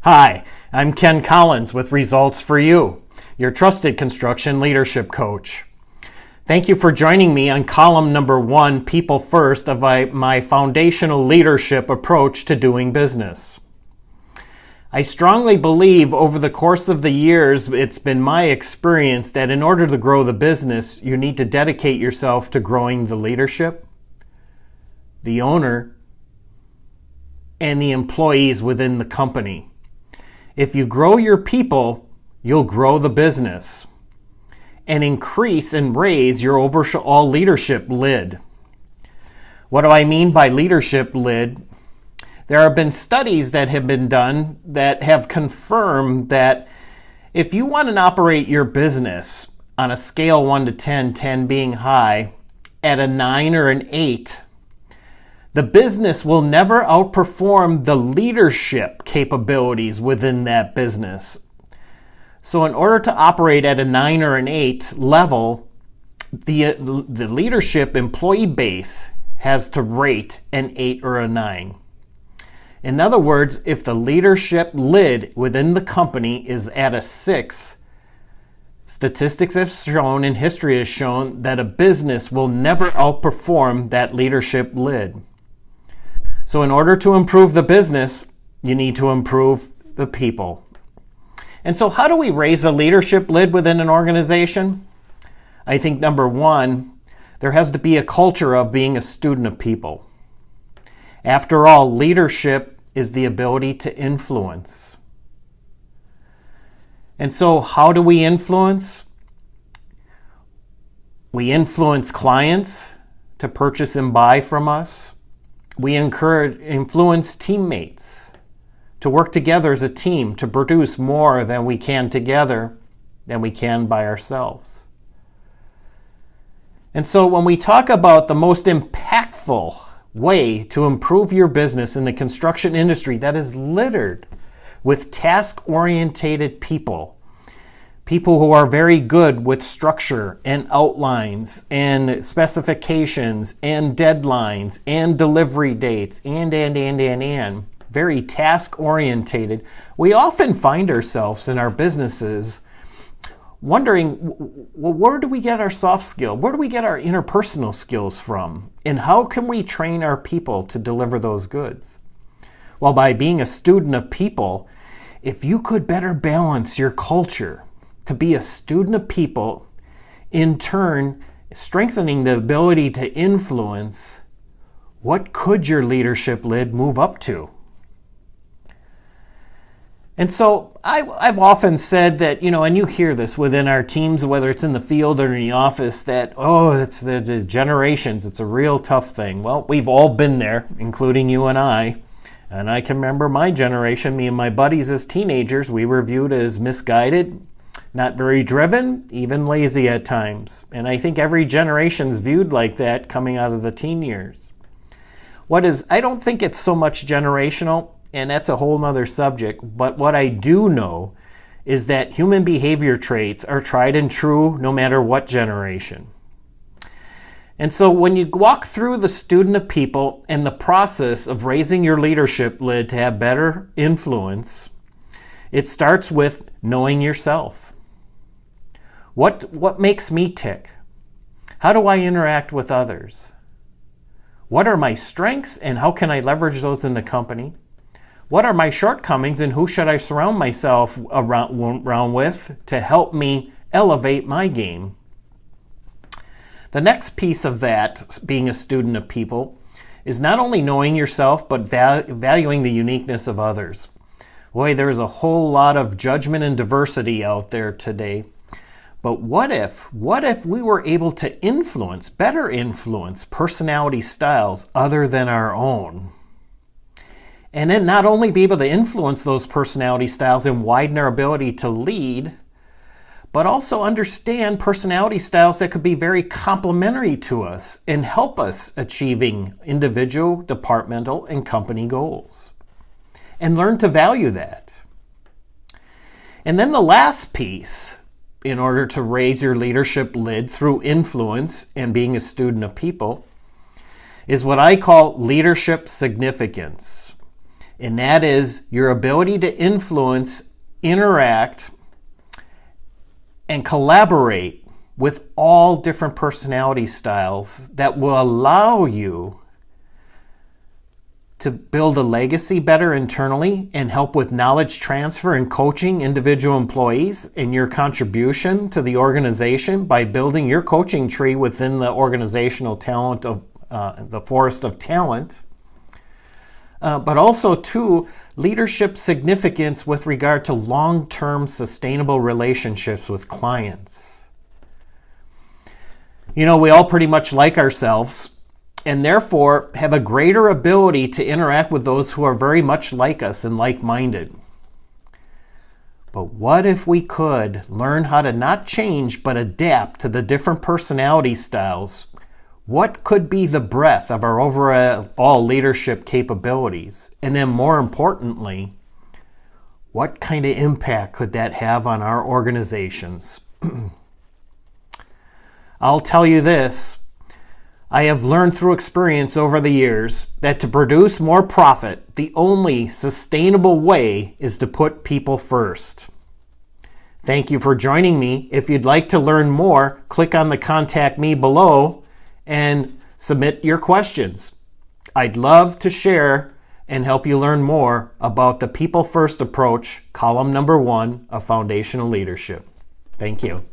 Hi, I'm Ken Collins with Results for You, your trusted construction leadership coach. Thank you for joining me on column number 1, People First, of my foundational leadership approach to doing business. I strongly believe over the course of the years, it's been my experience that in order to grow the business, you need to dedicate yourself to growing the leadership, the owner, and the employees within the company. If you grow your people, you'll grow the business and increase and raise your overall leadership lid. What do I mean by leadership lid? There have been studies that have been done that have confirmed that if you want to operate your business on a scale 1 to 10, 10 being high, at a 9 or an 8, the business will never outperform the leadership capabilities within that business. So in order to operate at a 9 or an 8 level, the leadership employee base has to rate an 8 or a 9. In other words, if the leadership lid within the company is at a 6, statistics have shown and history has shown that a business will never outperform that leadership lid. So in order to improve the business, you need to improve the people. And so how do we raise the leadership lid within an organization? I think number 1, there has to be a culture of being a student of people. After all, leadership is the ability to influence. And so how do we influence? We influence clients to purchase and buy from us. We influence teammates to work together as a team to produce more than we can together than we can by ourselves. And so when we talk about the most impactful way to improve your business in the construction industry that is littered with task-orientated people who are very good with structure and outlines and specifications and deadlines and delivery dates and very task-orientated, we often find ourselves in our businesses wondering, well, where do we get our soft skill? Where do we get our interpersonal skills from? And how can we train our people to deliver those goods? Well, by being a student of people, if you could better balance your culture to be a student of people, in turn, strengthening the ability to influence, what could your leadership lid move up to? And so I've often said that, and you hear this within our teams, whether it's in the field or in the office, that, it's the generations, it's a real tough thing. Well, we've all been there, including you and I. And I can remember my generation, me and my buddies as teenagers, we were viewed as misguided, not very driven, even lazy at times. And I think every generation's viewed like that coming out of the teen years. I don't think it's so much generational, and that's a whole nother subject, but what I do know is that human behavior traits are tried and true no matter what generation. And so when you walk through the student of people and the process of raising your leadership lid to have better influence, it starts with knowing yourself. What makes me tick? How do I interact with others? What are my strengths and how can I leverage those in the company? What are my shortcomings and who should I surround myself around with to help me elevate my game? The next piece of that, being a student of people, is not only knowing yourself, but valuing the uniqueness of others. Boy, there's a whole lot of judgment and diversity out there today. But what if we were able to better influence personality styles other than our own? And then not only be able to influence those personality styles and widen our ability to lead, but also understand personality styles that could be very complementary to us and help us achieving individual, departmental, and company goals. And learn to value that. And then the last piece, in order to raise your leadership lid through influence and being a student of people, is what I call leadership significance. and that is your ability to influence, interact, and collaborate with all different personality styles that will allow you to build a legacy better internally and help with knowledge transfer and coaching individual employees and your contribution to the organization by building your coaching tree within the organizational talent of the forest of talent. But also, too, leadership significance with regard to long-term sustainable relationships with clients. We all pretty much like ourselves, and therefore have a greater ability to interact with those who are very much like us and like-minded. But what if we could learn how to not change but adapt to the different personality styles? What could be the breadth of our overall leadership capabilities? And then more importantly, what kind of impact could that have on our organizations? I'll tell you this. I have learned through experience over the years that to produce more profit, the only sustainable way is to put people first. Thank you for joining me. If you'd like to learn more, click on the Contact Me below and submit your questions. I'd love to share and help you learn more about the People First approach, column number 1 of Foundational Leadership. Thank you.